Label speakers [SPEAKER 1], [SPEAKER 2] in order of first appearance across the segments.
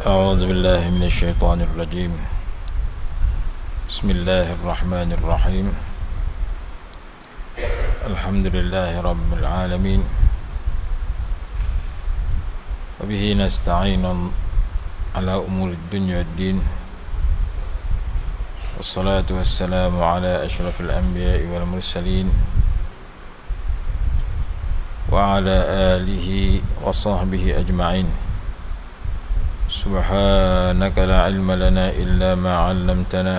[SPEAKER 1] أعوذ بالله من الشيطان الرجيم. بسم الله الرحمن الرحيم. الحمد لله رب العالمين، وبه نستعين على أمور الدنيا والدين، والصلاة والسلام على أشرف الأنبياء والمرسلين وعلى آله وصحبه أجمعين. سبحانك لا علم لنا إلا ما علمتنا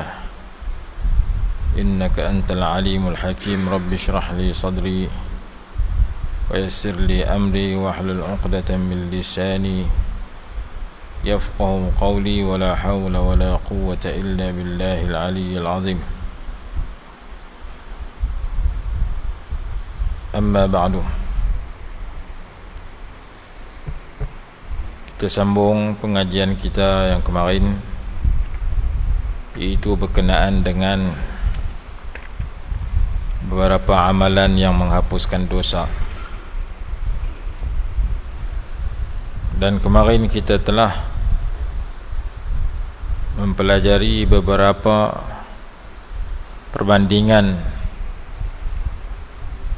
[SPEAKER 1] إنك أنت العليم الحكيم. رب اشرح لي صدري ويسر لي أمري واحلل عقدة من لساني يفقه قولي، ولا حول ولا قوة إلا بالله العلي العظيم. أما بعد، kita sambung pengajian kita yang kemarin, iaitu berkenaan dengan beberapa amalan yang menghapuskan dosa. Dan kemarin kita telah mempelajari beberapa perbandingan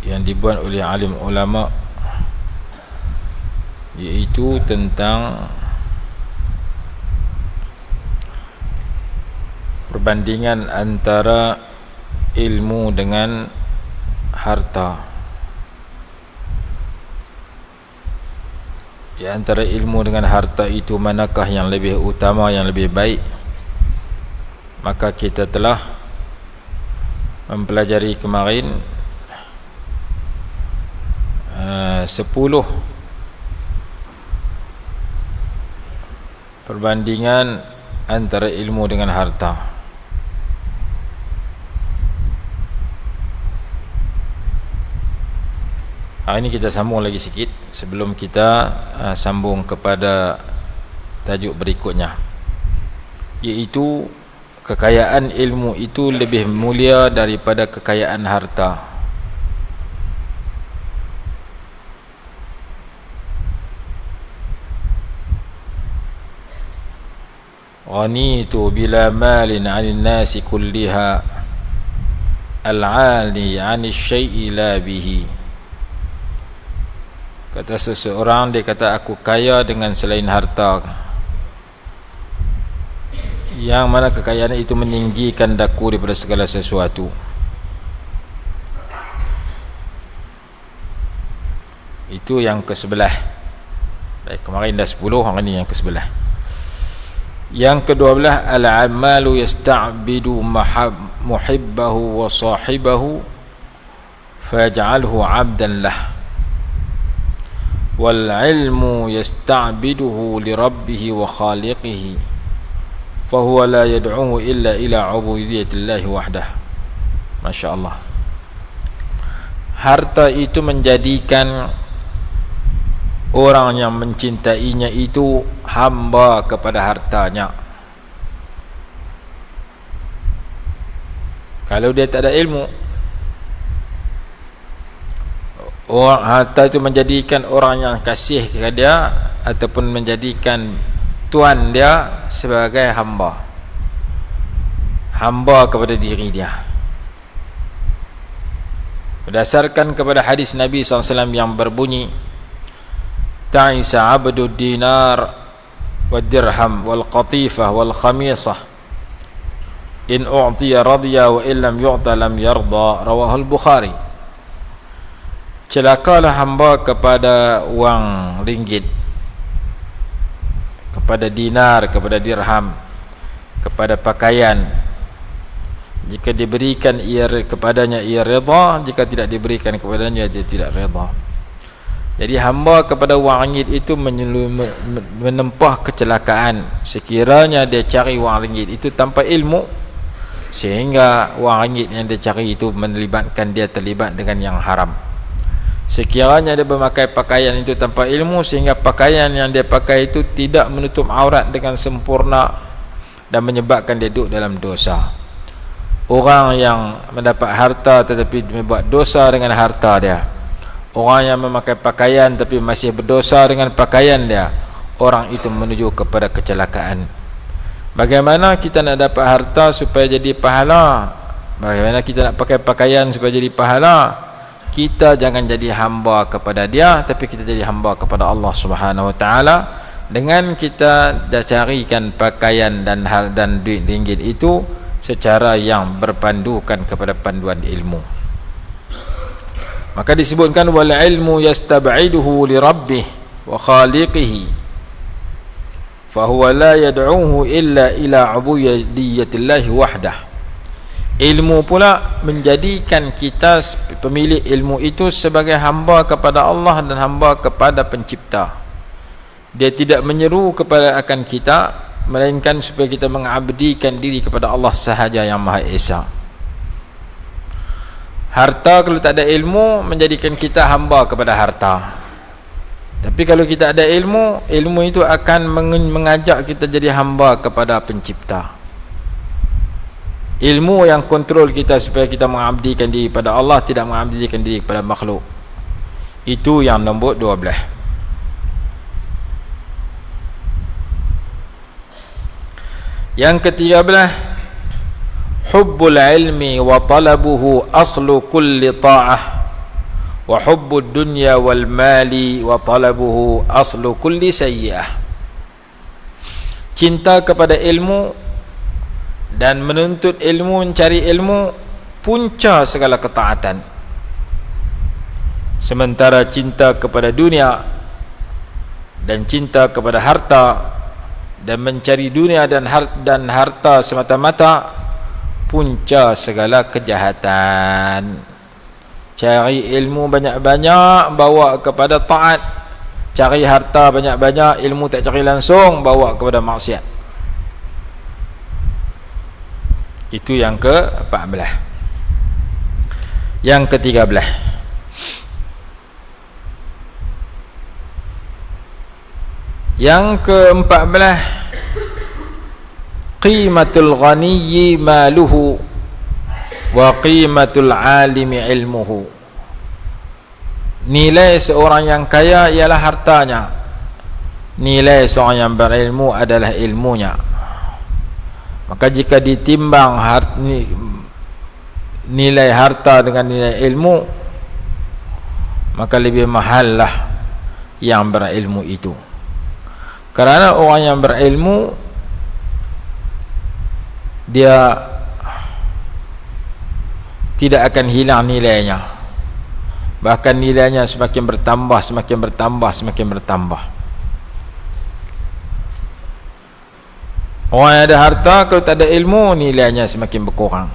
[SPEAKER 1] yang dibuat oleh alim ulama, iaitu tentang perbandingan antara ilmu dengan harta. Di antara ilmu dengan harta itu manakah yang lebih utama, yang lebih baik? Maka kita telah mempelajari kemarin 10 perbandingan antara ilmu dengan harta. Hari ini kita sambung lagi sikit sebelum kita sambung kepada tajuk berikutnya, iaitu kekayaan ilmu itu lebih mulia daripada kekayaan harta. Ghanitu bila malin 'anil nasi kulliha, al-'ali 'anil syai'i la bihi. Kata seseorang, dia kata, aku kaya dengan selain harta, yang mana kekayaan itu meninggikan daku daripada segala sesuatu. Itu yang ke-11. Baik, kemarin dah 10, hari ini yang ke-11. Yang ke-12, al-amalu yasta'bidu muhibbahu wa sahibahu faj'alhu 'abdan lah, wal ilmu yasta'biduhu li rabbihi wa khaliqihi fahuwa la yad'uhu illa ila 'ubudiyyatillahi wahdah. Masya Allah. Harta itu menjadikan orang yang mencintainya itu hamba kepada hartanya. Kalau dia tak ada ilmu, orang harta itu menjadikan orang yang kasih kepada dia ataupun menjadikan tuan dia sebagai hamba kepada diri dia. Berdasarkan kepada hadis Nabi SAW yang berbunyi, ta'isa abdud dinar wad dirham wal qatifah wal khamisah in u'tiya radiya wa illam yu'ta lam yarda. Rawahul Bukhari. Celakalah hamba kepada wang ringgit, kepada dinar, kepada dirham, kepada pakaian. Jika diberikan ia kepadanya, ia redha; jika tidak diberikan kepadanya, dia tidak redha. Jadi hamba kepada wang ringgit itu menempah kecelakaan sekiranya dia cari wang ringgit itu tanpa ilmu, sehingga wang ringgit yang dia cari itu melibatkan dia terlibat dengan yang haram. Sekiranya dia memakai pakaian itu tanpa ilmu, sehingga pakaian yang dia pakai itu tidak menutup aurat dengan sempurna dan menyebabkan dia duduk dalam dosa. Orang yang mendapat harta tetapi membuat dosa dengan harta dia, orang yang memakai pakaian tapi masih berdosa dengan pakaian dia, orang itu menuju kepada kecelakaan. Bagaimana kita nak dapat harta supaya jadi pahala? Bagaimana kita nak pakai pakaian supaya jadi pahala? Kita jangan jadi hamba kepada dia, tapi kita jadi hamba kepada Allah Subhanahu Wa Taala dengan kita dah carikan pakaian dan duit ringgit itu secara yang berpandukan kepada panduan ilmu. Maka disebutkan wal ilmu yastab'iduhu li rabbih wa khaliqihi fa huwa la yad'uhu illa ila ubudiyyatillahi wahdah. Ilmu pula menjadikan kita pemilik ilmu itu sebagai hamba kepada Allah dan hamba kepada pencipta. Dia tidak menyeru kepada akan kita, melainkan supaya kita mengabdikan diri kepada Allah sahaja yang Maha Esa. Harta kalau tak ada ilmu menjadikan kita hamba kepada harta. Tapi kalau kita ada ilmu, ilmu itu akan mengajak kita jadi hamba kepada pencipta. Ilmu yang kontrol kita supaya kita mengabdikan diri pada Allah, tidak mengabdikan diri kepada makhluk. Itu yang nombor 12. Yang ke-13, hubbul ilmi wa talabuhu aslu kulli ta'ah wa hubbud dunya wal mali wa talabuhu aslu kulli sayyi'ah. Cinta kepada ilmu dan menuntut ilmu, mencari ilmu, punca segala ketaatan. Sementara cinta kepada dunia dan cinta kepada harta dan mencari dunia dan harta semata-mata punca segala kejahatan. Cari ilmu banyak-banyak bawa kepada taat, cari harta banyak-banyak, ilmu tak cari langsung, bawa kepada maksiat. Itu yang ke-14. Yang ke-13, yang ke-14, qimatul ghaniyyi maluhu wa qimatul alimi ilmuhu. Nilai seorang yang kaya ialah hartanya, nilai seorang yang berilmu adalah ilmunya. Maka jika ditimbang nilai harta dengan nilai ilmu, maka lebih mahallah yang berilmu itu. Kerana orang yang berilmu, dia tidak akan hilang nilainya. Bahkan nilainya semakin bertambah, semakin bertambah, semakin bertambah. Orang yang ada harta, kalau tak ada ilmu, nilainya semakin berkurang,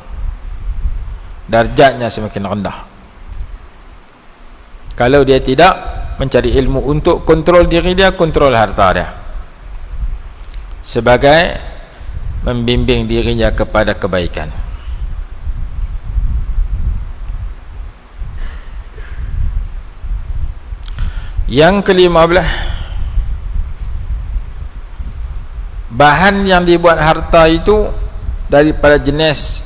[SPEAKER 1] darjatnya semakin rendah. Kalau dia tidak mencari ilmu untuk kontrol diri dia, kontrol harta dia, sebagai membimbing dirinya kepada kebaikan. Yang ke-15, bahan yang dibuat harta itu daripada jenis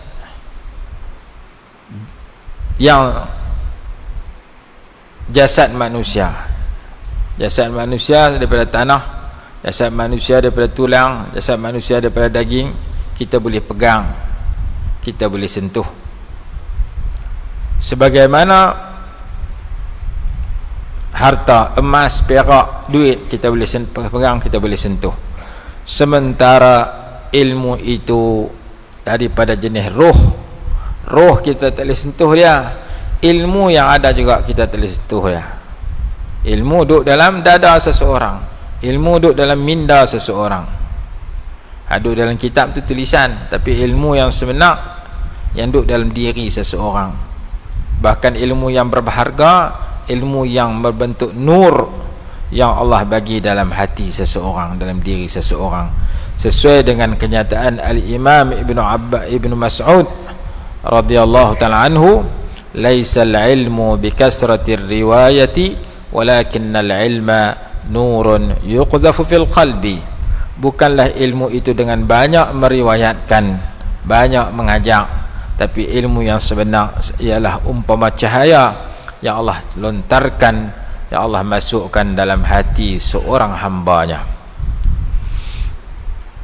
[SPEAKER 1] yang jasad manusia. Jasad manusia daripada tanah, jasad manusia daripada tulang, jasad manusia daripada daging. Kita boleh pegang, kita boleh sentuh. Sebagaimana harta, emas, perak, duit, kita boleh pegang, kita boleh sentuh. Sementara ilmu itu daripada jenis roh. Roh kita tak boleh sentuh dia, ilmu yang ada juga kita tak boleh sentuh dia. Ilmu duduk dalam dada seseorang, ilmu duduk dalam minda seseorang. Duduk dalam kitab tu tulisan, tapi ilmu yang sebenar yang duduk dalam diri seseorang. Bahkan ilmu yang berharga, ilmu yang berbentuk nur yang Allah bagi dalam hati seseorang, dalam diri seseorang, sesuai dengan kenyataan Al-Imam Ibn Mas'ud radhiyallahu ta'ala anhu, laisal ilmu bikasratir riwayati walakinnal ilma nurun yuqdhafu fil qalbi. Bukanlah ilmu itu dengan banyak meriwayatkan, banyak mengajak, tapi ilmu yang sebenar ialah umpama cahaya yang Allah lontarkan, yang Allah masukkan dalam hati seorang hambanya.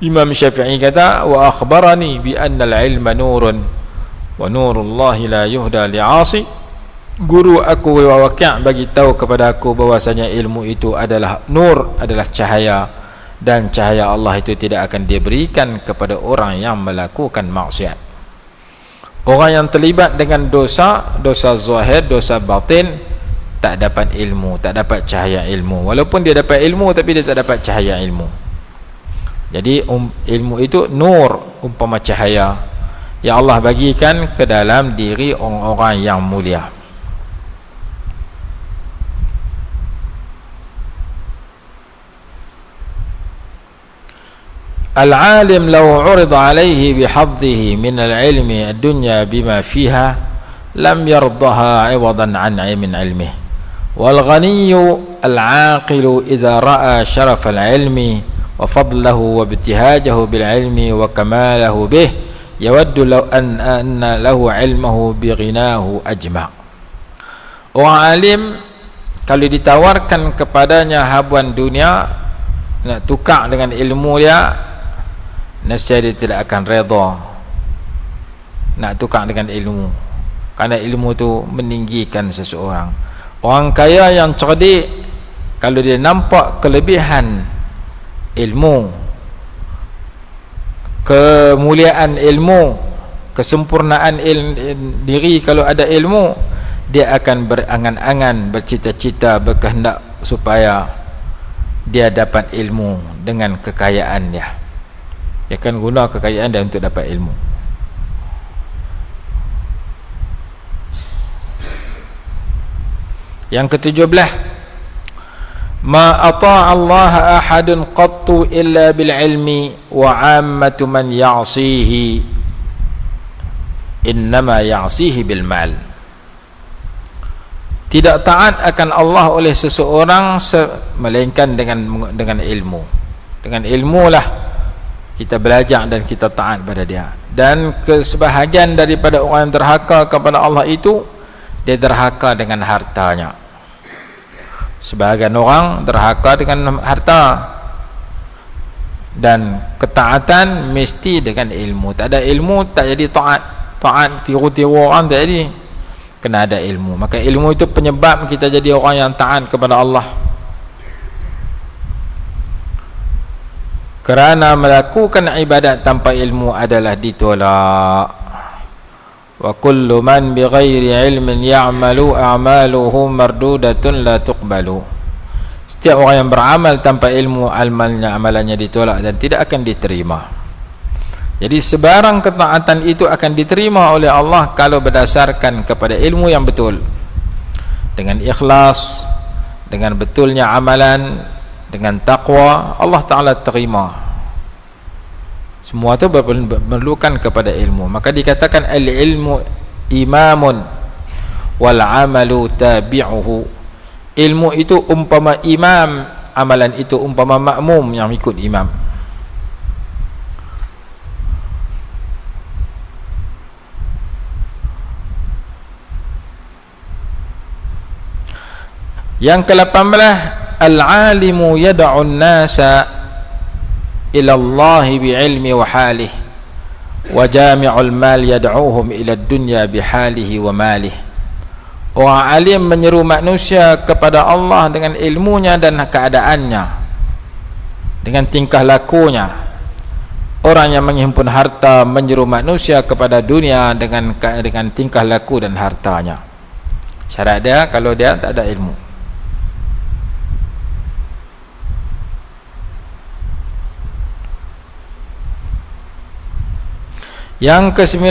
[SPEAKER 1] Imam Syafi'i kata, wa akhbarani bi anna al-ilma nurun wa nurullahi la yuhda li'asi. Guru aku Waki' bagi tahu kepada aku bahwasanya ilmu itu adalah nur, adalah cahaya, dan cahaya Allah itu tidak akan diberikan kepada orang yang melakukan maksiat. Orang yang terlibat dengan dosa, dosa zahir, dosa batin, tak dapat ilmu, tak dapat cahaya ilmu. Walaupun dia dapat ilmu, tapi dia tak dapat cahaya ilmu. Jadi ilmu itu nur, umpama cahaya yang Allah bagikan ke dalam diri orang-orang yang mulia. Al-alim law 'urida 'alayhi bihadhihi min al-'ilmi ad-dunya bima fiha lam yardaha 'iwadan 'an 'ilmihi. Wal ghaniyyu al-'aqilu idza ra'a sharaf al-'ilmi wa fadlahu wa ibtihajahu bil 'ilmi wa kamalahu bih yawaddu law anna lahu 'ilmuhu bi ghinahu ajma'. Orang alim kalau ditawarkan kepadanya habuan dunia, nak tukar dengan ilmu dia, nescaya dia tidak akan redha nak tukar dengan ilmu, kerana ilmu tu meninggikan seseorang. Orang kaya yang cerdik, kalau dia nampak kelebihan ilmu, kemuliaan ilmu, kesempurnaan diri kalau ada ilmu, dia akan berangan-angan, bercita-cita, berkehendak supaya dia dapat ilmu dengan kekayaan dia. Dia akan guna kekayaan dia untuk dapat ilmu. Yang ke-17, ma ata'a Allah ahadun qattu illa bil ilmi wa 'ammatu man ya'sihi innama ya'sihi bil mal. Tidak taat akan Allah oleh seseorang melainkan dengan ilmu. Dengan ilmu lah kita belajar dan kita taat pada dia. Dan kesebahagian daripada orang yang derhaka kepada Allah itu, dia derhaka dengan hartanya. Sebahagian orang derhaka dengan harta, dan ketaatan mesti dengan ilmu. Tak ada ilmu tak jadi taat. Taat tiru-tiru orang tak jadi, kena ada ilmu. Maka ilmu itu penyebab kita jadi orang yang taat kepada Allah. Kerana melakukan ibadat tanpa ilmu adalah ditolak. Wa kullu man bighairi ilmin ya'malu a'maluhu mardudatun la tuqbalu. Setiap orang yang beramal tanpa ilmu, amalannya ditolak dan tidak akan diterima. Jadi sebarang ketaatan itu akan diterima oleh Allah kalau berdasarkan kepada ilmu yang betul, dengan ikhlas, dengan betulnya amalan, dengan taqwa, Allah Ta'ala terima. Semua itu memerlukan kepada ilmu. Maka dikatakan al-ilmu imamun wal amalu tabi'uhu. Ilmu itu umpama imam, amalan itu umpama makmum yang ikut imam. Yang ke-18, al-alimu yad'u an-nasa ila Allah bi'ilmi wa halih, wa jami'ul mal yad'uhum ila ad-dunya bihalihi wa malih. Orang alim menyeru manusia kepada Allah dengan ilmunya dan keadaannya, dengan tingkah lakunya. Orang yang menghimpun harta menyeru manusia kepada dunia dengan tingkah laku dan hartanya. Syarat dia kalau dia tak ada ilmu. Yang ke-19,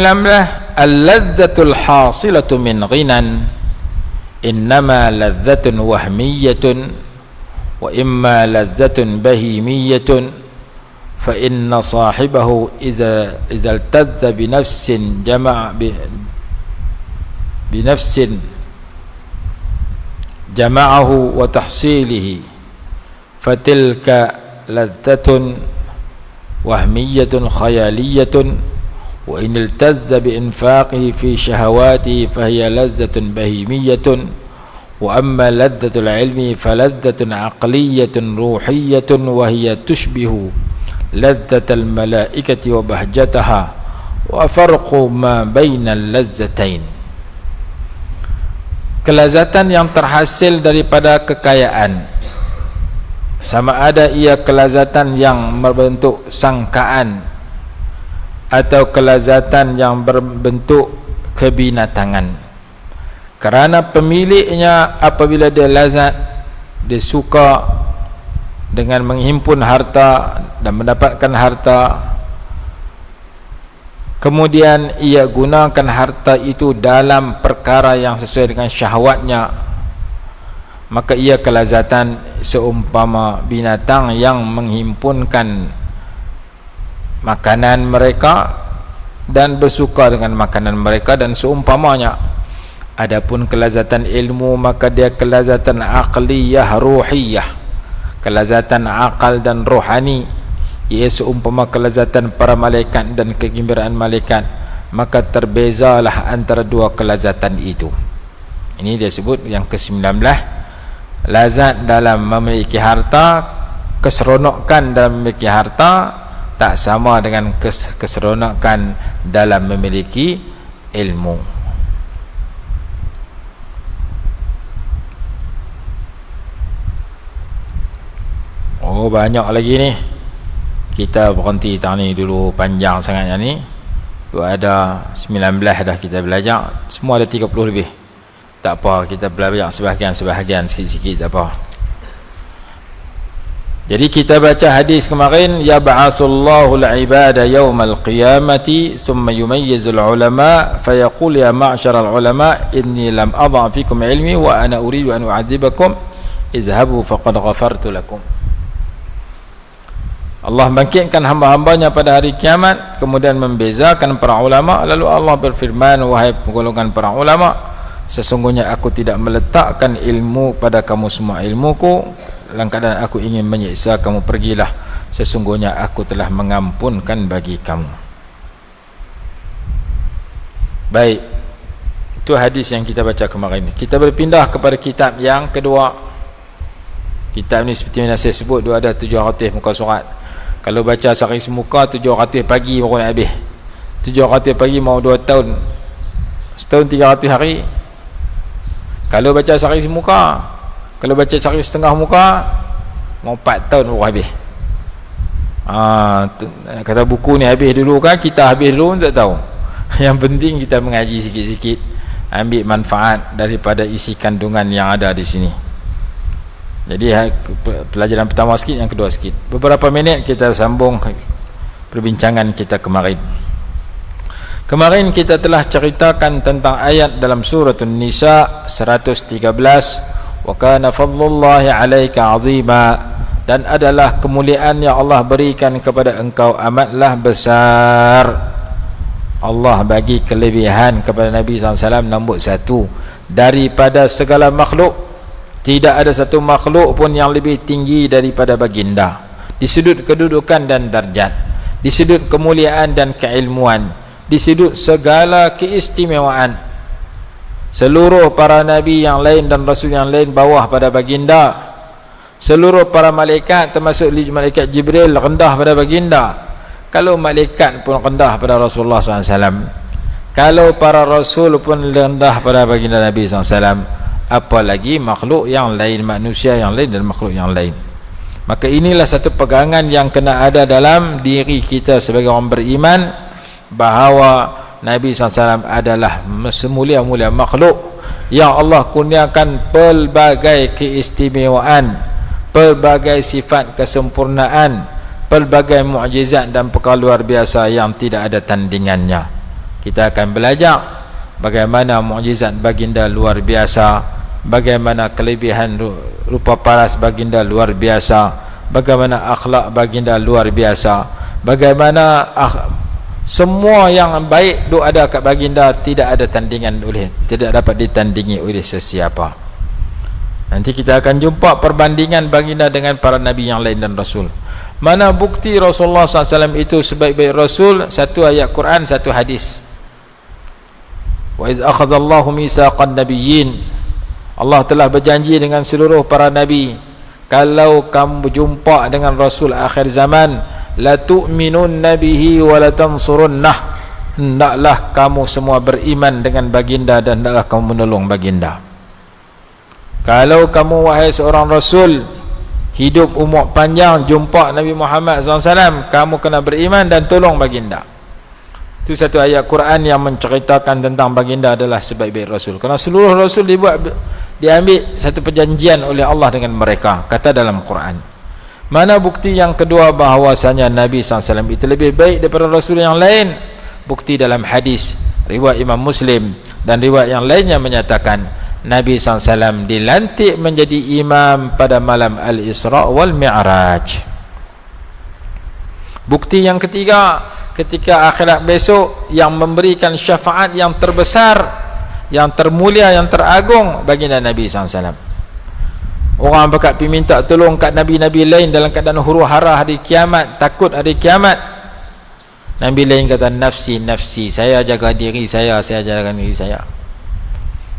[SPEAKER 1] al-ladzatul hasilatu min ghinan innama ladzatun wahmiyatun wa imma ladzatun bahimiyatun fa inna sahibahu idza iltadza bi nafsin jama'a bi nafsin jama'ahu wa tahsilihi fatilka ladzatun wahmiyatun khayaliyatun wa in iltazza bi infaqihi fi shahawatihi fahiya ladzatun bahimiyatun wa amma ladzatul ilmi faladzatun aqliyatun ruhiyatun wa hiya tushbihu ladzatal malaikati wa bahjataha wa farqu ma bainal lazzatain. Kelazatan yang terhasil daripada kekayaan, sama ada ia kelazatan yang berbentuk sangkaan atau kelazatan yang berbentuk kebinatangan. Kerana pemiliknya apabila dia lazat, dia suka dengan menghimpun harta dan mendapatkan harta, kemudian ia gunakan harta itu dalam perkara yang sesuai dengan syahwatnya, maka ia kelazatan seumpama binatang yang menghimpunkan makanan mereka dan bersuka dengan makanan mereka dan seumpamanya. Adapun kelazatan ilmu, maka dia kelazatan aqliyah ruhiyah, kelazatan akal dan rohani, ia seumpama kelazatan para malaikat dan kegembiraan malaikat. Maka terbezalah antara dua kelazatan itu. Ini dia sebut yang ke-19, lazat dalam memiliki harta, keseronokan dalam memiliki harta tak sama dengan keseronokan dalam memiliki ilmu. Oh, banyak lagi ni. Kita berhenti tak ni dulu, panjang sangatnya ni. Ada 19 dah kita belajar. Semua ada 30 lebih. Tak apa, kita belajar sebahagian-sebahagian sikit-sikit, tak apa. Jadi kita baca hadis kemarin, ya ba'asullahu al-ibada yawmal qiyamati thumma yumayyizul ulama fayaqul ya ma'syaral ulama inni lam adha fikum ilmi wa ana uridu an u'adzibakum idhabu faqad ghafartu lakum. Allah bangkitkan hamba-hambanya pada hari kiamat, kemudian membezakan para ulama, lalu Allah berfirman, wahai golongan para ulama, sesungguhnya aku tidak meletakkan ilmu pada kamu semua ilmuku, dalam keadaan aku ingin menyiksa kamu, pergilah, sesungguhnya aku telah mengampunkan bagi kamu. Baik, itu hadis yang kita baca kemarin. Kita berpindah kepada kitab yang kedua. Kitab ni seperti yang saya sebut, dia ada 700 muka surat. Kalau baca sehari semuka 700 pagi baru nak habis. 700 pagi mau 2 tahun. Setahun 300 hari. Kalau baca sehari semuka, kalau baca sehari setengah muka, mau 4 tahun baru habis. Kata buku ni habis dulu kan, kita habis dulu tak tahu. Yang penting kita mengaji sikit-sikit, ambil manfaat daripada isi kandungan yang ada di sini. Jadi pelajaran pertama sikit, yang kedua sikit. Beberapa minit kita sambung perbincangan kita kemarin. Kemarin kita telah ceritakan tentang ayat dalam surah An-Nisa 113, wa kana fadlullahi 'alaika 'azima, dan adalah kemuliaan yang Allah berikan kepada engkau amatlah besar. Allah bagi kelebihan kepada Nabi SAW nombor 1 daripada segala makhluk. Tidak ada satu makhluk pun yang lebih tinggi daripada baginda di sudut kedudukan dan darjat, di sudut kemuliaan dan keilmuan, di sudut segala keistimewaan. Seluruh para nabi yang lain dan rasul yang lain bawah pada baginda. Seluruh para malaikat termasuk malaikat Jibril rendah pada baginda. Kalau malaikat pun rendah pada Rasulullah SAW, kalau para rasul pun rendah pada baginda Nabi SAW, apalagi makhluk yang lain, manusia yang lain dan makhluk yang lain. Maka inilah satu pegangan yang kena ada dalam diri kita sebagai orang beriman, bahawa Nabi SAW adalah semulia-mulia makhluk yang Allah kurniakan pelbagai keistimewaan, pelbagai sifat kesempurnaan, pelbagai mukjizat dan perkara luar biasa yang tidak ada tandingannya. Kita akan belajar bagaimana mukjizat baginda luar biasa, bagaimana kelebihan rupa paras baginda luar biasa, bagaimana akhlak baginda luar biasa, bagaimana semua yang baik duk ada kat baginda, tidak ada tandingan oleh, tidak dapat ditandingi oleh sesiapa. Nanti kita akan jumpa perbandingan baginda dengan para nabi yang lain dan rasul. Mana bukti Rasulullah SAW itu sebaik-baik rasul? Satu ayat Quran, satu hadis. Wa idh akhadallahu mitsaqan nabiyyin, Allah telah berjanji dengan seluruh para nabi, kalau kamu berjumpa dengan rasul akhir zaman, la tu'minunna bihi wa la tansurunnah, hendaklah kamu semua beriman dengan baginda dan hendaklah kamu menolong baginda. Kalau kamu wahai seorang rasul hidup umur panjang jumpa Nabi Muhammad SAW, kamu kena beriman dan tolong baginda. Itu satu ayat Quran yang menceritakan tentang baginda adalah sebaik-baik rasul, kerana seluruh rasul diambil satu perjanjian oleh Allah dengan mereka, kata dalam Quran. Mana bukti yang kedua bahawasanya Nabi SAW itu lebih baik daripada rasul yang lain? Bukti dalam hadis riwayat Imam Muslim dan riwayat yang lainnya menyatakan Nabi SAW dilantik menjadi imam pada malam Al-Isra wal Mi'raj. Bukti yang ketiga, ketika akhirat besok, yang memberikan syafaat yang terbesar, yang termulia, yang teragung baginda Nabi SAW. Orang bakal pergi minta tolong kat Nabi-Nabi lain dalam keadaan huru-hara hari kiamat, takut hari kiamat. Nabi lain kata nafsi, nafsi, saya jaga diri saya jaga diri saya.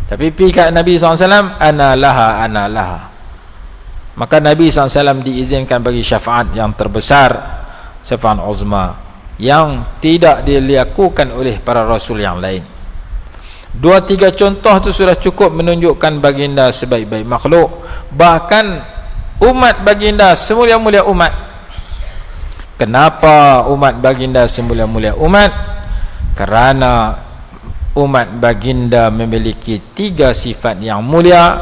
[SPEAKER 1] Tapi pergi kat Nabi SAW, ana laha, ana laha. Maka Nabi SAW diizinkan bagi syafaat yang terbesar, syafaat uzma, yang tidak dilakukan oleh para rasul yang lain. 2-3 contoh itu sudah cukup menunjukkan baginda sebaik-baik makhluk. Bahkan umat baginda semulia-mulia umat. Kenapa umat baginda semulia-mulia umat? Kerana umat baginda memiliki 3 sifat yang mulia.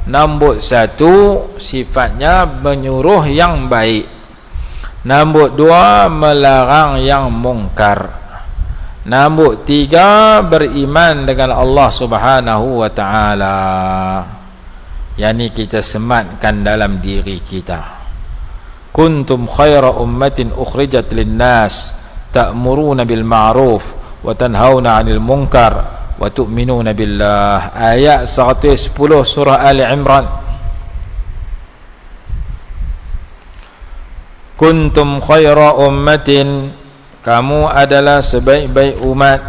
[SPEAKER 1] Nombor 1, sifatnya menyuruh yang baik. Nombor 2, melarang yang mungkar. Nombor 3, beriman dengan Allah Subhanahu wa ta'ala. Yani kita sematkan dalam diri kita. Kuntum khaira ummatin ukhrijat linnas ta'muruna bil ma'ruf wa tanhauna 'anil munkar wa tu'minuna billah. Ayat 110 surah Ali Imran. Kuntum khaira ummatin, kamu adalah sebaik-baik umat,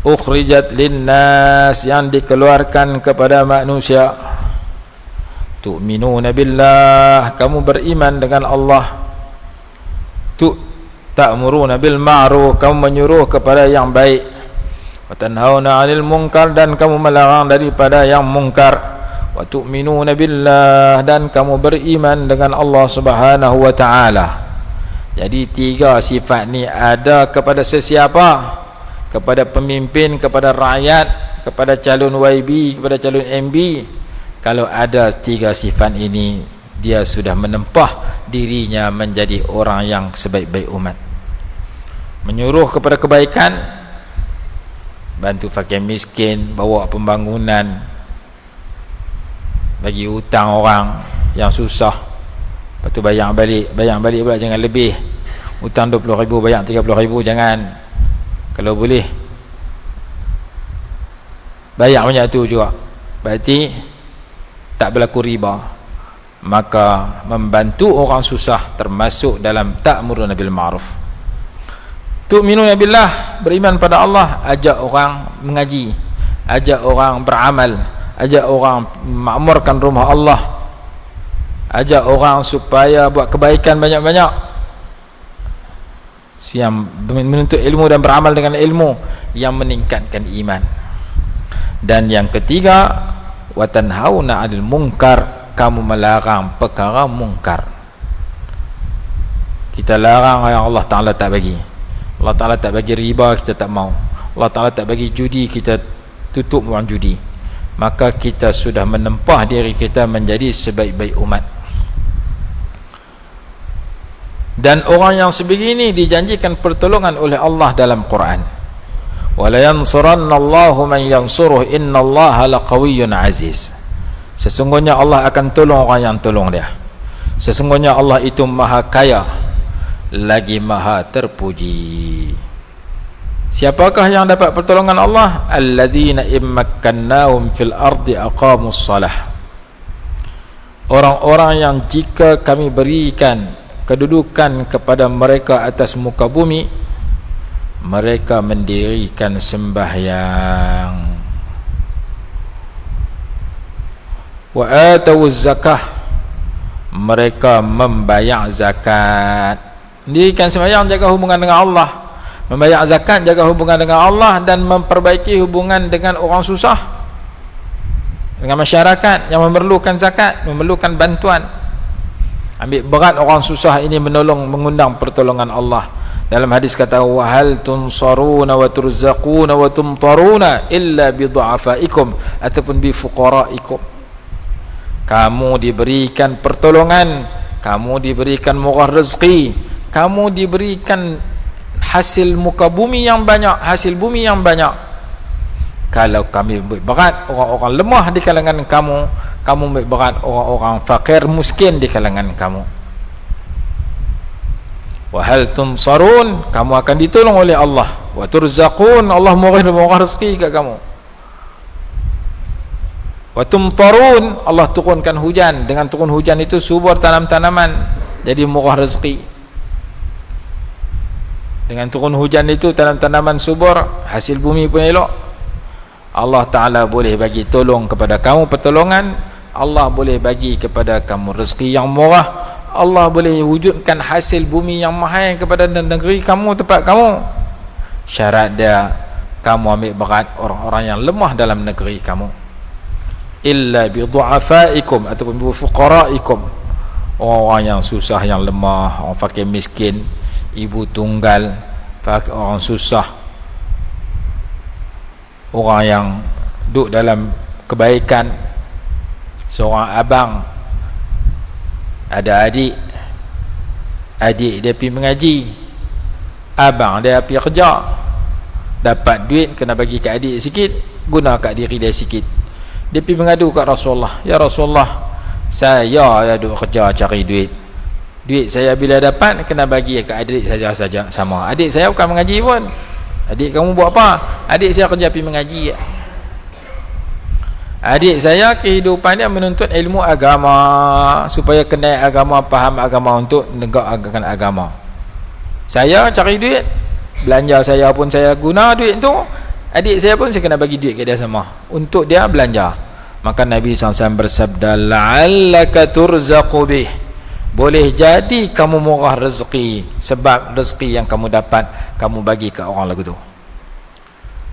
[SPEAKER 1] ukhrijat linnas, yang dikeluarkan kepada manusia, tu'minuna billah, kamu beriman dengan Allah, ta'muruna bil ma'ruf, kamu menyuruh kepada yang baik, wa tanhauna 'anil munkar, dan kamu melarang daripada yang mungkar, wa tu'minuna billah, dan kamu beriman dengan Allah Subhanahu wa ta'ala. Jadi 3 sifat ni ada kepada sesiapa? Kepada pemimpin, kepada rakyat, kepada calon YB, kepada calon MB. Kalau ada 3 sifat ini, dia sudah menempah dirinya menjadi orang yang sebaik-baik umat. Menyuruh kepada kebaikan, bantu fakir miskin, bawa pembangunan, bagi hutang orang yang susah, lepas tu bayar balik pula jangan lebih. Hutang 20,000 bayar 30,000 jangan. Kalau boleh bayar banyak tu juga, berarti tak berlaku riba. Maka membantu orang susah termasuk dalam ta'muruna bil ma'ruf. Tu'minuna billah, beriman pada Allah, ajak orang mengaji, ajak orang beramal, ajak orang makmurkan rumah Allah, ajak orang supaya buat kebaikan banyak-banyak, yang menuntut ilmu dan beramal dengan ilmu yang meningkatkan iman. Dan yang ketiga, wa tanhauna 'anil munkar, kamu melarang perkara mungkar. Kita larang yang Allah Ta'ala tak bagi. Allah Ta'ala tak bagi riba, kita tak mau. Allah Ta'ala tak bagi judi, kita tutup orang judi. Maka kita sudah menempah diri kita menjadi sebaik-baik umat. Dan orang yang sebegini dijanjikan pertolongan oleh Allah dalam Quran. Wala yansurannallahu man yansuruh, innallaha laqawiyyun aziz. Sesungguhnya Allah akan tolong orang yang tolong dia. Sesungguhnya Allah itu maha kaya lagi maha terpuji. Siapakah yang dapat pertolongan Allah? Alladzina immakkannahum fil ardi aqamus salah. Orang-orang yang jika kami berikan kedudukan kepada mereka atas muka bumi, mereka mendirikan sembahyang. Wa atawuz zakah, mereka membayar zakat. Mendirikan sembahyang, jaga hubungan dengan Allah. Membayar zakat, jaga hubungan dengan Allah. Dan memperbaiki hubungan dengan orang susah, dengan masyarakat yang memerlukan zakat, memerlukan bantuan. Ambil berat orang susah ini, menolong, mengundang pertolongan Allah. Dalam hadis kata, wa hal tunsaruna wa turzaquna wa tumtaruna illa bi du'afaikum, ataupun bi fuqaraikum. Kamu diberikan pertolongan, kamu diberikan murah rezeki, kamu diberikan hasil muka bumi yang banyak, hasil bumi yang banyak. Kalau kami berat orang-orang lemah di kalangan kamu, kamu berat orang-orang fakir miskin di kalangan kamu. Wa hal tunsarun, kamu akan ditolong oleh Allah. Wa turzaqun, Allah murah rezeki kat kamu. Wa tumtarun, Allah turunkan hujan. Dengan turun hujan itu subur tanam-tanaman, jadi murah rezeki. Dengan turun hujan itu tanam-tanaman subur, hasil bumi pun elok. Allah Ta'ala boleh bagi tolong kepada kamu pertolongan, Allah boleh bagi kepada kamu rezeki yang murah, Allah boleh wujudkan hasil bumi yang mahal kepada negeri kamu, tempat kamu. Syarat dia, kamu ambil berat orang-orang yang lemah dalam negeri kamu. Illa bi du'afaikum, ataupun bi fuqaraikum, orang-orang yang susah, yang lemah, orang fakir miskin, ibu tunggal, orang susah, orang yang duduk dalam kebaikan. Seorang abang ada adik dia pergi mengaji, abang dia pergi kerja, dapat duit kena bagi kat adik sikit, guna kat diri dia sikit. Dia pergi mengadu kat Rasulullah, ya Rasulullah, saya duduk kerja cari duit saya bila dapat kena bagi kat adik saja sama. Adik saya bukan mengaji pun. Adik kamu buat apa? Adik saya kerja pergi mengaji. Adik saya kehidupan dia menuntut ilmu agama, supaya kenal agama, faham agama, untuk negakkan agama. Saya cari duit, belanja saya pun saya guna duit tu. Adik saya pun saya kena bagi duit ke dia sama, untuk dia belanja. Maka Nabi SAW bersabda, la'allaka turzaqu bih, boleh jadi kamu murah rezeki, sebab rezeki yang kamu dapat kamu bagi ke orang lagu tu,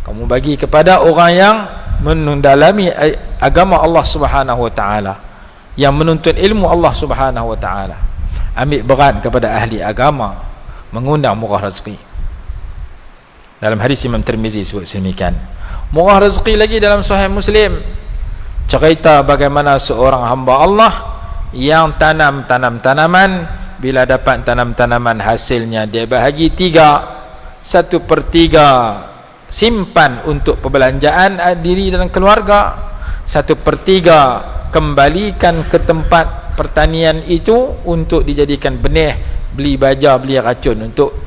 [SPEAKER 1] kamu bagi kepada orang yang mendalami agama Allah Subhanahu wa taala, yang menuntut ilmu Allah Subhanahu wa taala. Ambil berat kepada ahli agama, mengundang murah rezeki. Dalam hadis Imam Tirmizi sebut semikian. Murah rezeki lagi dalam Sahih Muslim, cerita bagaimana seorang hamba Allah yang tanam tanaman, bila dapat tanam-tanaman hasilnya dia bahagi 3, 1/3 simpan untuk perbelanjaan diri dan keluarga, 1/3 kembalikan ke tempat pertanian itu untuk dijadikan benih, beli baja, beli racun untuk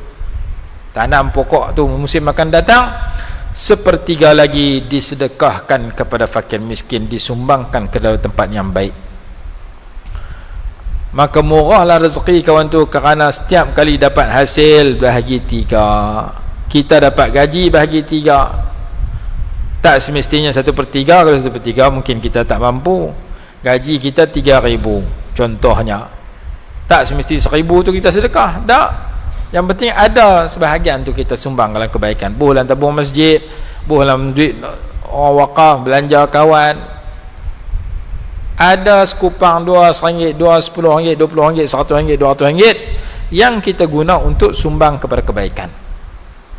[SPEAKER 1] tanam pokok tu musim akan datang. 1/3 lagi disedekahkan kepada fakir miskin, disumbangkan ke dalam tempat yang baik. Maka murahlah rezeki kawan tu, kerana setiap kali dapat hasil bahagi 3. Kita dapat gaji bahagi 3. Tak semestinya 1/3. Kalau 1/3 mungkin kita tak mampu. Gaji kita 3,000 contohnya, tak semesti 1,000 tu kita sedekah. Tak. Yang penting ada sebahagian tu kita sumbang dalam kebaikan. Boleh tabung masjid, boleh dalam duit orang wakaf, belanja kawan. Ada sekupang RM2, RM10, RM20, RM100, RM200 yang kita guna untuk sumbang kepada kebaikan.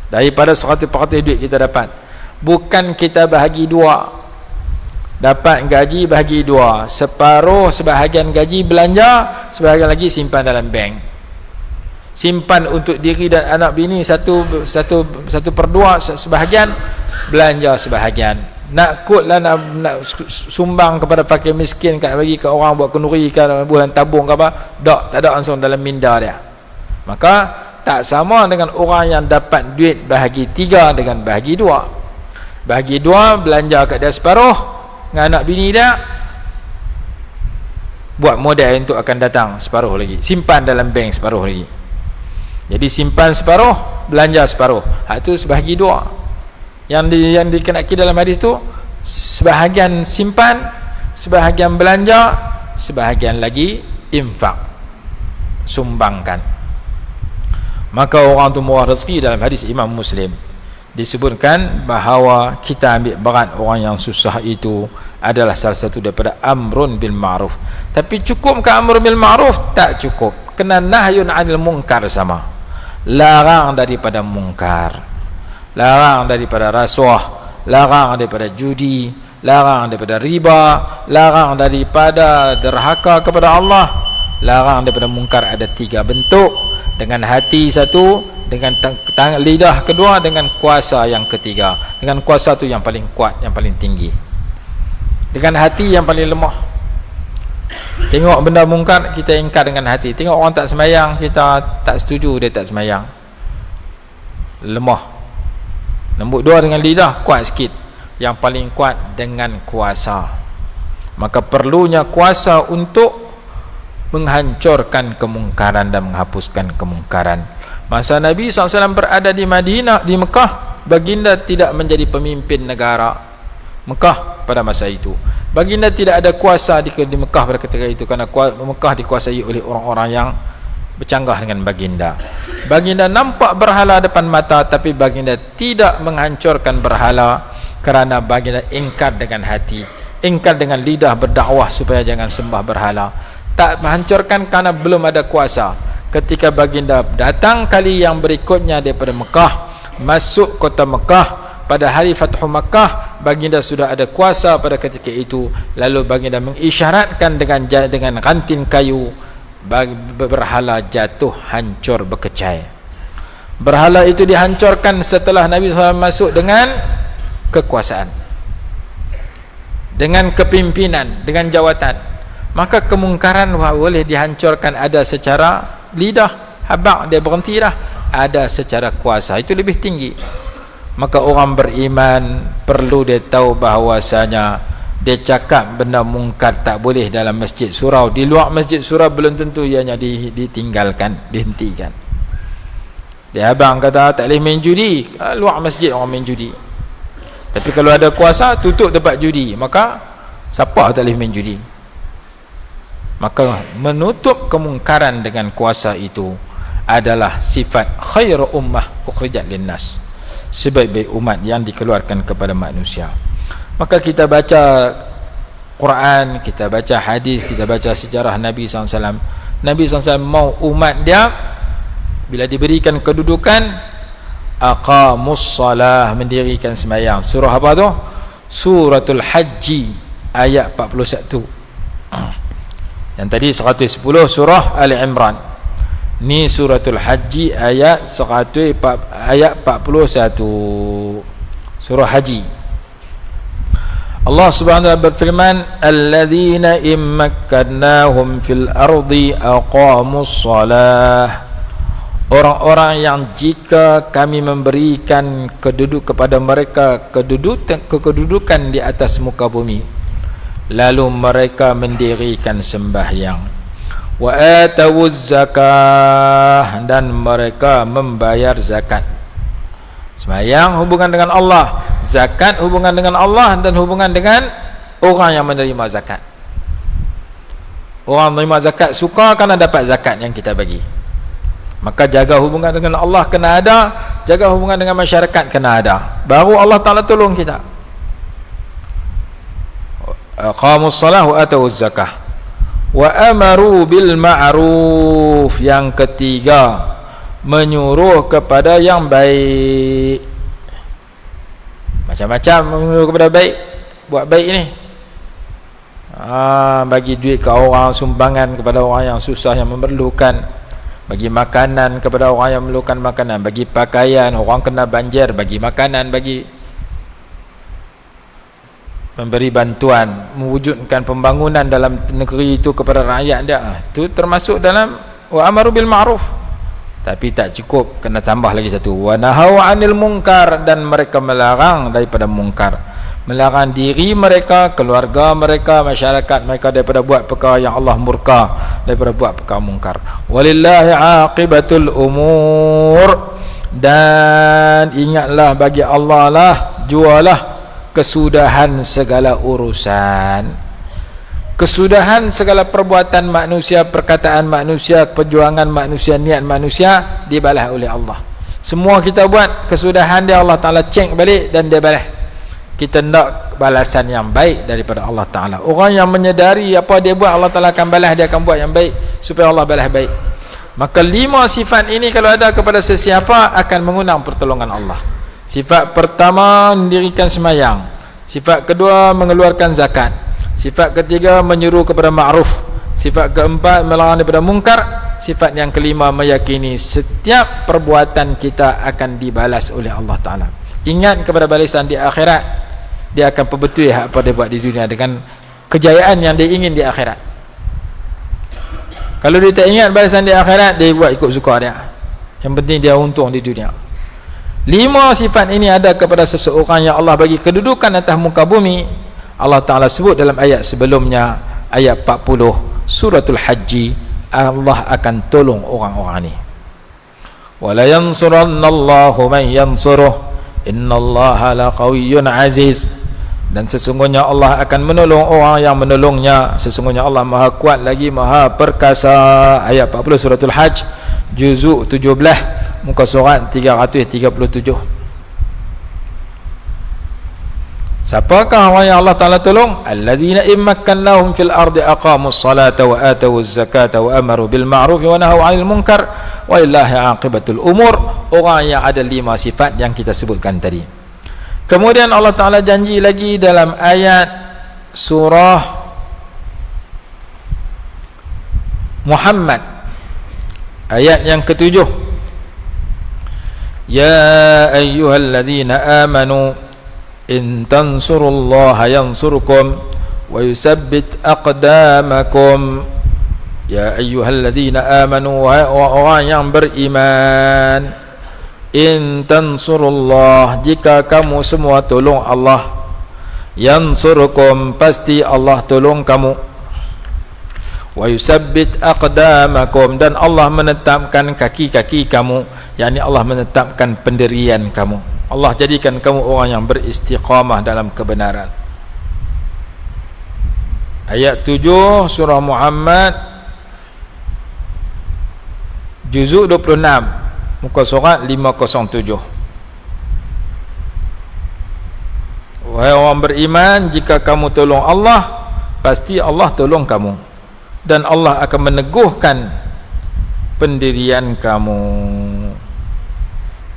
[SPEAKER 1] Daripada 100% duit kita dapat, bukan kita bahagi 2. Dapat gaji bahagi 2, separuh sebahagian gaji belanja, sebahagian lagi simpan dalam bank. Simpan untuk diri dan anak bini 1/2 sebahagian, belanja sebahagian. Nak kutlah nak sumbang kepada fakir miskin, nak bagi ke orang buat kenduri ke bulan tabung ke apa, tak ada langsung dalam minda dia. Maka tak sama dengan orang yang dapat duit bahagi 3 dengan bahagi 2. Bahagi 2 belanja kat dia separuh dengan anak bini dia, buat modal untuk akan datang separuh lagi, simpan dalam bank separuh lagi. Jadi simpan separuh, belanja separuh. Hak tu sebahagi 2. Yang dikenaki dalam hadis tu, sebahagian simpan, sebahagian belanja, sebahagian lagi infak, sumbangkan. maka orang tu murah rezeki. Dalam hadis Imam Muslim disebutkan bahawa kita ambil berat orang yang susah itu adalah salah satu daripada amrun bil ma'ruf. Tapi cukup ke amrun bil ma'ruf? Tak cukup. Kena nahyun 'anil munkar sama. Larang daripada mungkar, larang daripada rasuah, larang daripada judi, larang daripada riba, larang daripada derhaka kepada Allah, larang daripada mungkar. Ada 3 bentuk: dengan hati satu, dengan lidah kedua, dengan kuasa yang ketiga. Dengan kuasa tu yang paling kuat, yang paling tinggi. Dengan hati yang paling lemah. Tengok benda mungkar, kita ingkar dengan hati. Tengok orang tak semayang, kita tak setuju dia tak semayang, lemah. Nombor 2 dengan lidah, kuat sikit. Yang paling kuat dengan kuasa. Maka perlunya kuasa untuk menghancurkan kemungkaran dan menghapuskan kemungkaran. Masa Nabi SAW berada di Madinah, di Mekah, baginda tidak menjadi pemimpin negara Mekah pada masa itu. Baginda tidak ada kuasa di Mekah pada ketika itu, kerana Mekah dikuasai oleh orang-orang yang bercanggah dengan baginda. Baginda nampak berhala depan mata, tapi baginda tidak menghancurkan berhala, kerana baginda ingkar dengan hati, ingkar dengan lidah, berdakwah supaya jangan sembah berhala. Tak menghancurkan kerana belum ada kuasa. Ketika baginda datang kali yang berikutnya daripada Mekah, masuk kota Mekah, pada hari Fathu Makkah, baginda sudah ada kuasa pada ketika itu. Lalu baginda mengisyaratkan dengan ranting kayu, berhala jatuh, hancur, berkecai. Berhala itu dihancurkan setelah Nabi SAW masuk dengan kekuasaan, dengan kepimpinan, dengan jawatan. Maka kemungkaran boleh dihancurkan ada secara lidah, habaq dia berhenti dah. Ada secara kuasa, itu lebih tinggi. Maka orang beriman perlu dia tahu bahawasanya dia cakap benda mungkar tak boleh dalam masjid surau. Di luar masjid surau belum tentu ianya ditinggalkan, dihentikan. Dia abang kata tak boleh main judi, luar masjid orang main judi. Tapi kalau ada kuasa, tutup tempat judi, maka siapa tak boleh main judi? Maka menutup kemungkaran dengan kuasa itu adalah sifat khairu ummah ukhrijat linnas, sebaik-baik umat yang dikeluarkan kepada manusia. Maka kita baca Quran, kita baca hadis, kita baca sejarah Nabi SAW. Nabi SAW mau umat dia bila diberikan kedudukan, aqamus salah, mendirikan sembahyang. Surah apa tu? Suratul Haji ayat 41. Yang tadi 110 surah Ali Imran. Ni suratul Haji ayat 41, surah Haji. Allah Subhanahu wa taala berfirman, alladzina immakkannahum fil ardi aqamus shalah. Orang-orang yang jika kami memberikan kepada mereka kedudukan di atas muka bumi, lalu mereka mendirikan sembahyang. Wa atawuz zakah, dan mereka membayar zakat. Sembahyang hubungan dengan Allah, zakat hubungan dengan Allah, dan hubungan dengan orang yang menerima zakat. Orang menerima zakat suka kerana dapat zakat yang kita bagi. Maka jaga hubungan dengan Allah kena ada, jaga hubungan dengan masyarakat kena ada, baru Allah Ta'ala tolong kita. Aqamus salah wa atawuz zakah wa amaru bil ma'ruf. Yang ketiga, menyuruh kepada yang baik. Macam-macam menyuruh kepada baik. Buat baik ni, bagi duit ke orang, sumbangan kepada orang yang susah, yang memerlukan, bagi makanan kepada orang yang memerlukan makanan, bagi pakaian, orang kena banjir, bagi makanan, bagi memberi bantuan, mewujudkan pembangunan dalam negeri itu kepada rakyat dia. Itu termasuk dalam wa amaru bil ma'ruf. Tapi tak cukup, kena tambah lagi satu, wa nahau 'anil munkar, dan mereka melarang daripada mungkar, melarang diri mereka, keluarga mereka, masyarakat mereka daripada buat perkara yang Allah murka, daripada buat perkara mungkar. Walillahi 'aqibatul umur, dan ingatlah bagi Allah lah, jualah kesudahan segala urusan. kesudahan segala perbuatan manusia, perkataan manusia, perjuangan manusia, niat manusia dibalas oleh Allah. Semua kita buat, kesudahan dia Allah Ta'ala cek balik dan dia balas. Kita nak balasan yang baik daripada Allah Ta'ala. Orang yang menyedari apa dia buat, Allah Ta'ala akan balas, dia akan buat yang baik supaya Allah balas baik. Maka 5 sifat ini kalau ada kepada sesiapa akan mengundang pertolongan Allah. Sifat pertama, mendirikan sembahyang. Sifat kedua, mengeluarkan zakat. Sifat ketiga, menyuruh kepada ma'ruf. Sifat keempat, melarang daripada mungkar. Sifat yang kelima, meyakini setiap perbuatan kita akan dibalas oleh Allah Ta'ala. Ingat kepada balasan di akhirat. Dia akan perbetul apa dia buat di dunia dengan kejayaan yang dia ingin di akhirat. Kalau dia tak ingat balasan di akhirat, dia buat ikut suka dia. Yang penting dia untung di dunia. 5 sifat ini ada kepada seseorang yang Allah bagi kedudukan atas muka bumi. Allah Ta'ala sebut dalam ayat sebelumnya, ayat 40 suratul Haji, Allah akan tolong orang-orang ni. Wala yansurannallahu man yansuruh, innallaha laqawiyyun aziz. Dan sesungguhnya Allah akan menolong orang yang menolongnya. Sesungguhnya Allah maha kuat lagi maha perkasa. Ayat 40 suratul Hajj, juzuk 17, muka surat 337. Siapakah orang yang Allah Ta'ala tolong? Alladzina immakkannahum fil ardi aqamus salata wa atawuz zakata wa amaru bil ma'ruf wa nahaw 'anil munkar wa lillahi 'aqibatul umur. Orang yang ada 5 sifat yang kita sebutkan tadi. Kemudian Allah Ta'ala janji lagi dalam ayat surah Muhammad ayat yang ke-7, ya ayyuhalladzina amanu in tansurullaha yansurkum wa yusabbit aqdamakum. Ya ayyuhalladzina amanu, wahai orang yang beriman, in tansurullah, jika kamu semua tolong Allah, yansurukum, pasti Allah tolong kamu, wa yusabbit aqdamakum, dan Allah menetapkan kaki-kaki kamu, yakni Allah menetapkan pendirian kamu. Allah jadikan kamu orang yang beristiqamah dalam kebenaran. Ayat 7 surah Muhammad, juzuk 26, muka surat 507. Wahai orang beriman, jika kamu tolong Allah, pasti Allah tolong kamu, dan Allah akan meneguhkan pendirian kamu.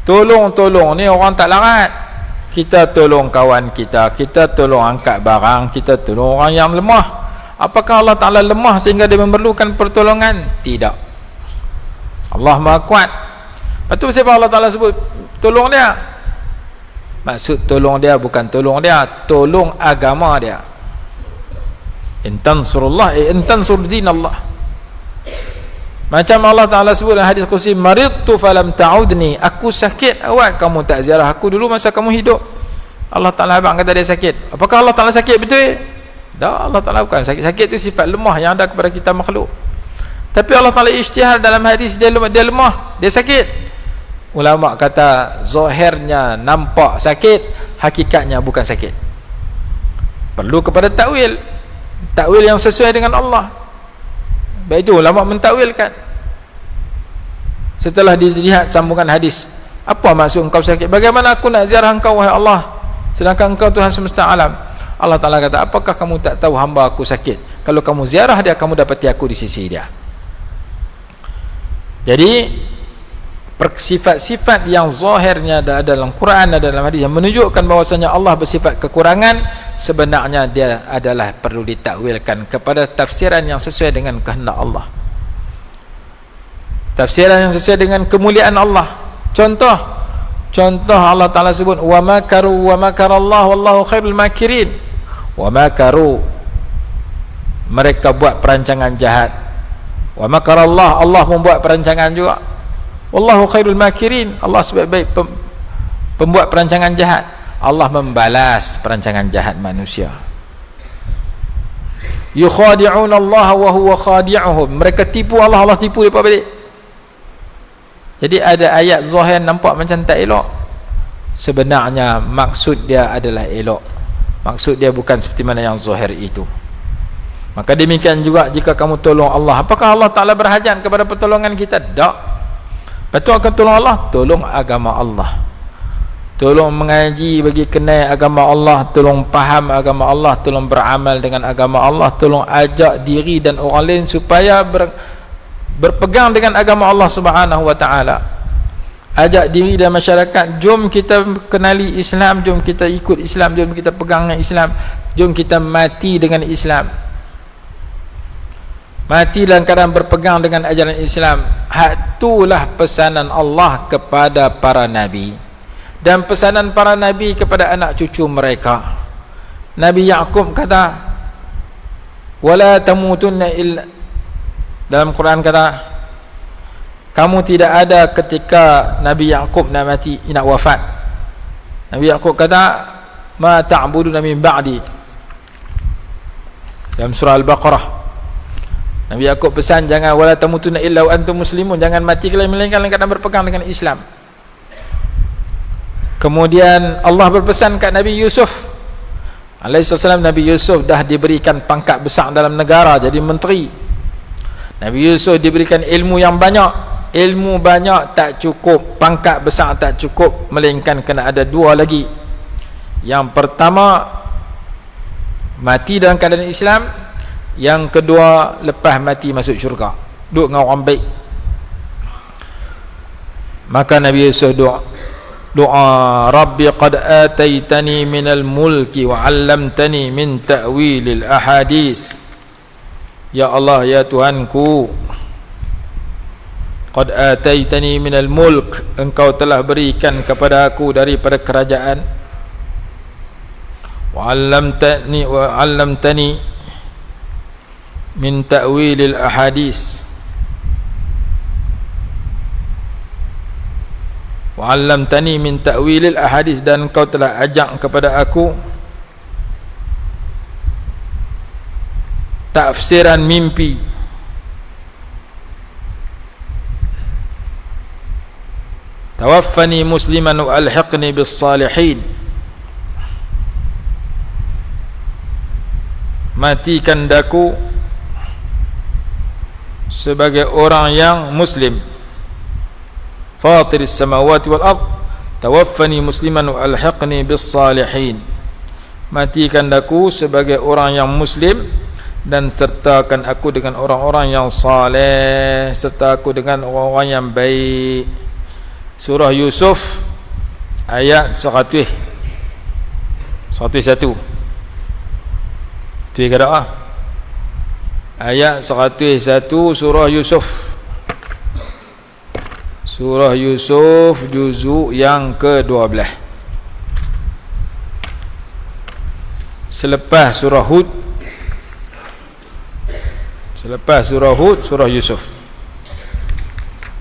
[SPEAKER 1] Tolong-tolong ni orang tak larat. Kita tolong kawan kita, kita tolong angkat barang, kita tolong orang yang lemah. Apakah Allah Ta'ala lemah sehingga dia memerlukan pertolongan? Tidak. Allah Maha Kuat. Lepas tu siapa Allah Ta'ala sebut tolong dia? Maksud tolong dia bukan tolong dia, tolong agama dia. In tansurullah, in tansur dinallah. Macam Allah Ta'ala sebut dalam hadis qudsi, maridtu falam ta'udni, aku sakit awak kamu tak ziarah aku dulu masa kamu hidup. Allah Ta'ala abang kata dia sakit. Apakah Allah Ta'ala sakit betul? Tak, Allah Ta'ala bukan sakit. Sakit itu sifat lemah yang ada kepada kita makhluk. Tapi Allah Ta'ala ijtihad dalam hadis, dia lemah, dia sakit. Ulama kata zahirnya nampak sakit, hakikatnya bukan sakit. Perlu kepada takwil, takwil yang sesuai dengan Allah. Baik itu ulama mentakwilkan. Setelah dilihat sambungan hadis, apa maksud engkau sakit? Bagaimana aku nak ziarah engkau wahai Allah, sedangkan engkau Tuhan semesta alam? Allah Ta'ala kata, apakah kamu tak tahu hamba aku sakit? Kalau kamu ziarah dia, kamu dapati aku di sisi dia. Jadi sifat-sifat yang zahirnya ada dalam Quran, ada dalam hadis yang menunjukkan bahwasanya Allah bersifat kekurangan, sebenarnya dia adalah perlu ditakwilkan kepada tafsiran yang sesuai dengan kehendak Allah, tafsiran yang sesuai dengan kemuliaan Allah. Contoh Allah Ta'ala sebut wa makaru wa makarallahu wallahu khairul makirin. Wa makaru, mereka buat perancangan jahat. Wa makarallah, Allah membuat perancangan juga. Wallahu khairul makirin, Allah sebaik-baik pembuat perancangan jahat. Allah membalas perancangan jahat manusia. Yukhadi'un Allah wa huwa khadi'uhum, mereka tipu Allah, Allah tipu mereka balik. Jadi ada ayat zahir nampak macam tak elok, sebenarnya maksud dia adalah elok. Maksud dia bukan seperti mana yang zahir itu. Maka demikian juga jika kamu tolong Allah, apakah Allah Ta'ala berhajat kepada pertolongan kita? Tak. Betul akan tolong Allah, tolong agama Allah, tolong mengaji bagi kenal agama Allah, tolong faham agama Allah, tolong beramal dengan agama Allah, tolong ajak diri dan orang lain supaya berpegang dengan agama Allah Subhanahu wa taala. Ajak diri dan masyarakat, jom kita kenali Islam, jom kita ikut Islam, jom kita pegang dengan Islam, jom kita mati dengan Islam. Mati dalam keadaan berpegang dengan ajaran Islam. Itulah pesanan Allah kepada para nabi, dan pesanan para nabi kepada anak cucu mereka. Nabi Yaqub kata, wala tamutunna illa, dalam Quran kata, kamu tidak ada ketika Nabi Yaqub nak mati, nak wafat. Nabi Yaqub kata, ma ta'buduna min ba'di, dalam surah Al-Baqarah. Nabi Yaqub pesan, jangan wala tamutunna illa wa antum muslimun, jangan mati kalian melainkan dalam keadaan berpegang dengan Islam. Kemudian Allah berpesan kat Nabi Yusuf alaihissalam. Nabi Yusuf dah diberikan pangkat besar dalam negara, jadi menteri. Nabi Yusuf diberikan ilmu yang banyak. Ilmu banyak tak cukup, pangkat besar tak cukup, melainkan kena ada dua lagi. Yang pertama, mati dalam keadaan Islam. Yang kedua, lepas mati masuk syurga, duduk dengan orang baik. Maka Nabi Yusuf doa, Rabbi qad ataitani minal mulki wa 'allamtani min ta'wilil ahadis. Ya Allah, ya Tuhanku, qad ataitani minal mulk, engkau telah berikan kepada aku daripada kerajaan, wa 'allamtani min ta'wilil ahadis, wa 'allamtani min ta'wilil ahadis, dan engkau telah ajak kepada aku tafsiran mimpi. Tawaffani musliman wa alhiqni bis salihin, matikan daku sebagai orang yang muslim. Fatiris samawati wal ard, tawaffani musliman wa alhiqni bis salihin, matikan daku sebagai orang yang muslim dan sertakan aku dengan orang-orang yang saleh, serta aku dengan orang-orang yang baik. Surah Yusuf ayat 101. Tu kata ayat 101 surah Yusuf. Surah Yusuf juzuk yang ke-12. Selepas surah Hud, surah Yusuf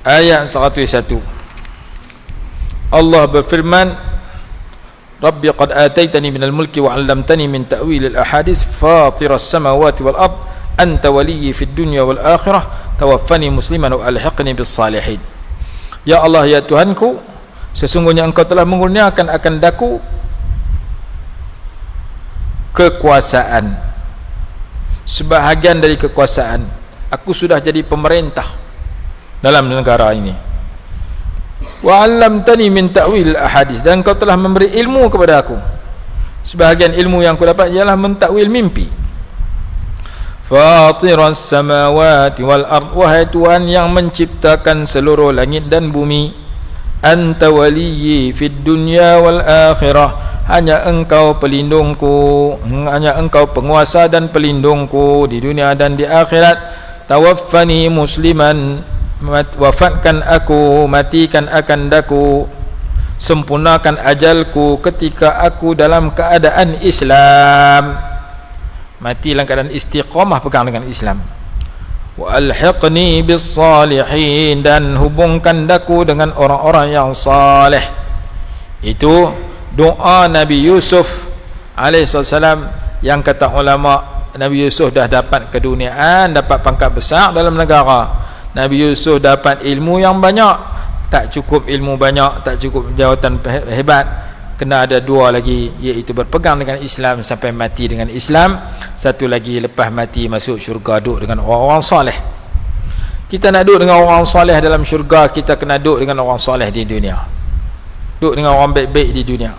[SPEAKER 1] ayat 101. Allah berfirman, Rabbi qad ataitani minal mulki wa 'allamtani min ta'wilil ahadits fatiras samawati wal ard anta waliyyi fid dunya wal akhirah tawaffani musliman wa alhiqni bis salihin. Ya Allah, ya Tuhanku, sesungguhnya engkau telah mengurniakan akan daku kekuasaan, sebahagian dari kekuasaan. Aku sudah jadi pemerintah dalam negara ini. Wa 'allamtani min ta'wil ahadits, dan engkau telah memberi ilmu kepada aku. Sebahagian ilmu yang aku dapat ialah mentakwil mimpi. Fatiras samawati wal ard, wahai Tuhan yang menciptakan seluruh langit dan bumi. Anta waliyyi fid dunya wal akhirah, hanya engkau pelindungku, hanya engkau penguasa dan pelindungku di dunia dan di akhirat. Tawaffani musliman, wafatkan aku, matikan akan daku, sempurnakan ajalku ketika aku dalam keadaan Islam, mati dalam keadaan istiqamah pegang dengan Islam. Wa alhiqni bis salihin, dan hubungkan daku dengan orang-orang yang saleh. Itu doa Nabi Yusuf alaihissalam, yang kata ulama Nabi Yusuf dah dapat keduniaan, dapat pangkat besar dalam negara. Nabi Yusuf dapat ilmu yang banyak. Tak cukup ilmu banyak, tak cukup jawatan hebat, kena ada dua lagi, iaitu berpegang dengan Islam sampai mati dengan Islam. Satu lagi lepas mati masuk syurga, duduk dengan orang-orang soleh. Kita nak duduk dengan orang soleh dalam syurga, kita kena duduk dengan orang soleh di dunia, duduk dengan orang baik-baik di dunia.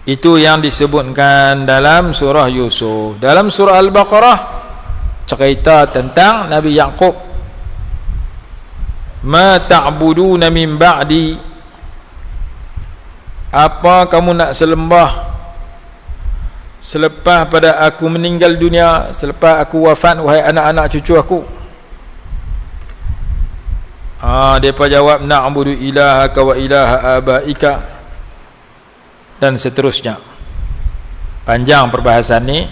[SPEAKER 1] Itu yang disebutkan dalam surah Yusuf. Dalam surah Al-Baqarah cerita tentang Nabi Yaqub, ma ta'buduna min ba'di, apa kamu nak sembah selepas pada aku meninggal dunia, selepas aku wafat, wahai anak-anak cucu aku. Mereka jawab, na'budu ilahaka wa ilaha abaika, dan seterusnya. Panjang perbahasan ni,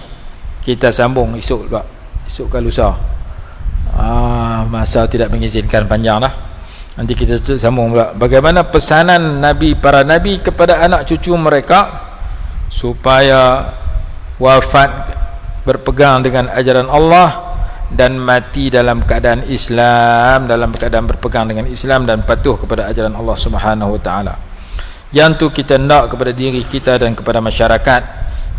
[SPEAKER 1] kita sambung esok pula, esok ke lusa. Masa tidak mengizinkan, panjang dah. Nanti kita sambung pula bagaimana pesanan Nabi, para Nabi kepada anak cucu mereka supaya wafat berpegang dengan ajaran Allah dan mati dalam keadaan Islam, dalam keadaan berpegang dengan Islam dan patuh kepada ajaran Allah Subhanahu wa taala. Yang tu kita nak kepada diri kita dan kepada masyarakat,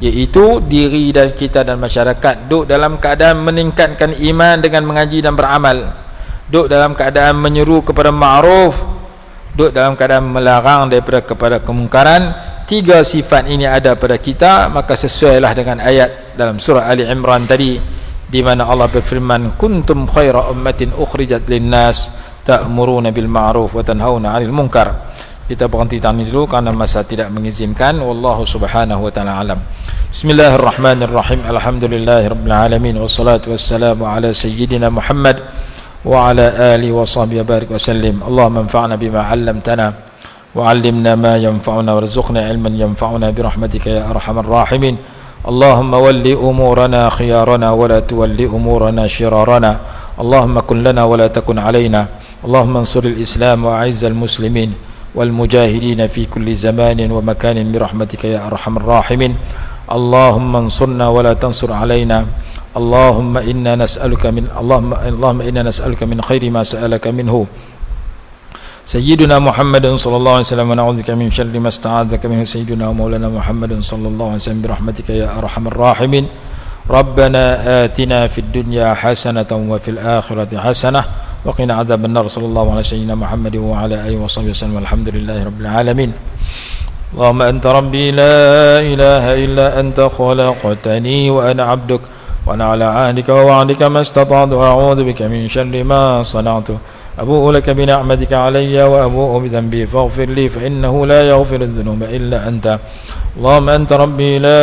[SPEAKER 1] iaitu diri dan kita dan masyarakat duduk dalam keadaan meningkatkan iman dengan mengaji dan beramal, duduk dalam keadaan menyeru kepada ma'ruf, duduk dalam keadaan melarang daripada kepada kemungkaran. Tiga sifat ini ada pada kita, maka sesuailah dengan ayat dalam surah Ali Imran tadi, di mana Allah berfirman, kuntum khaira ummatin ukhrijat linnas ta'muruna bil ma'ruf wa tanhauna 'anil munkar. Kita berhenti tadi dulu kerana masa tidak mengizinkan. Wallahu subhanahu wa ta'ala alam. Bismillahirrahmanirrahim. Alhamdulillahirabbil alamin, wassalatu wassalamu ala sayyidina Muhammad wa ala alihi wa sahbihi barik wa sallim. Allahumma anfa'na bima 'allamtana wa 'allimna ma yanfa'una warzuqna 'ilman yanfa'una bi rahmatika ya arhamar rahimin. Allahumma walli umurana khiyarana wa la tuwalli umurana shirarana. Allahumma kun lana wa la takun 'alaina. Allahumma ansuril islam wa 'izzal muslimin والمجاهدين في كل زمان ومكان برحمتك يا أرحم الراحمين. اللهم انصرنا ولا تنصر علينا. اللهم إنا نسألك من خير ما سألك منه سيدنا محمد صلى الله عليه وسلم، ونعوذ بك من شر ما استعاذك منه سيدنا ومولانا محمد صلى الله عليه وسلم برحمتك يا أرحم الراحمين. ربنا آتنا في الدنيا حسنة وفي الآخرة حسنة وقنا عذاب النار. صلى الله على سيدنا محمد وعلى آله وصحبه وسلم، والحمد لله رب العالمين. اللهم أنت ربي لا إله إلا أنت خلقتني وأنا عبدك وأنا على عهدك ووعدك ما استطعت وأعوذ بك من شر ما صنعت. أبوء لك بنعمتك علي وأبوء بذنبي فاغفر لي فإنه لا يغفر الذنوب إلا أنت. اللهم أنت ربي لا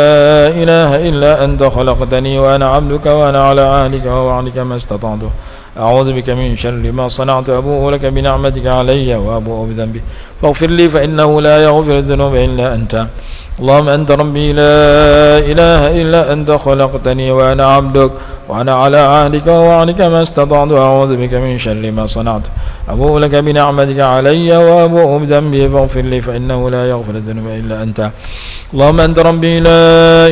[SPEAKER 1] إله إلا أنت خلقتني وأنا عبدك وأنا على عهدك ووعدك ما استطعت. أعوذ بك من شر ما صنعت. أبوء لك بنعمتك علي وأبوء بذنبي فاغفر لي فإنه لا يغفر الذنوب إلا أنت. اللهم أنت ربي لا إله إلا أنت خلقتني وأنا عبدك وأنا على عهدك ووعدك ما استطعت. أعوذ بك من شر ما صنعت. أبوء لك بنعمتك علي وأبوء بذنبي فاغفر لي فإنه لا يغفر الذنوب إلا أنت. اللهم أنت ربي لا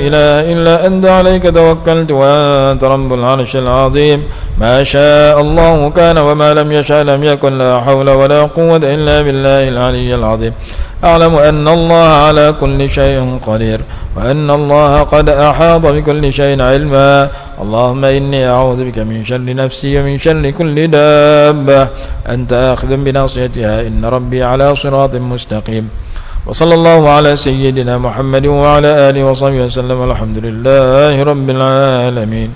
[SPEAKER 1] إله إلا أنت عليك توكلت وأنت رب العرش العظيم. ما شاء الله كان وما لم يشاء لم يكن. لا حول ولا قوة إلا بالله العلي العظيم. أعلم أن الله على كل شيء قدير وأن الله قد أحاط بكل شيء علما. اللهم إني أعوذ بك من شر نفسي ومن شر كل دابة أنت آخذ بناصيتها. إن ربي على صراط مستقيم. وصلى الله على سيدنا محمد وعلى آله وصحبه وسلم. الحمد لله رب العالمين.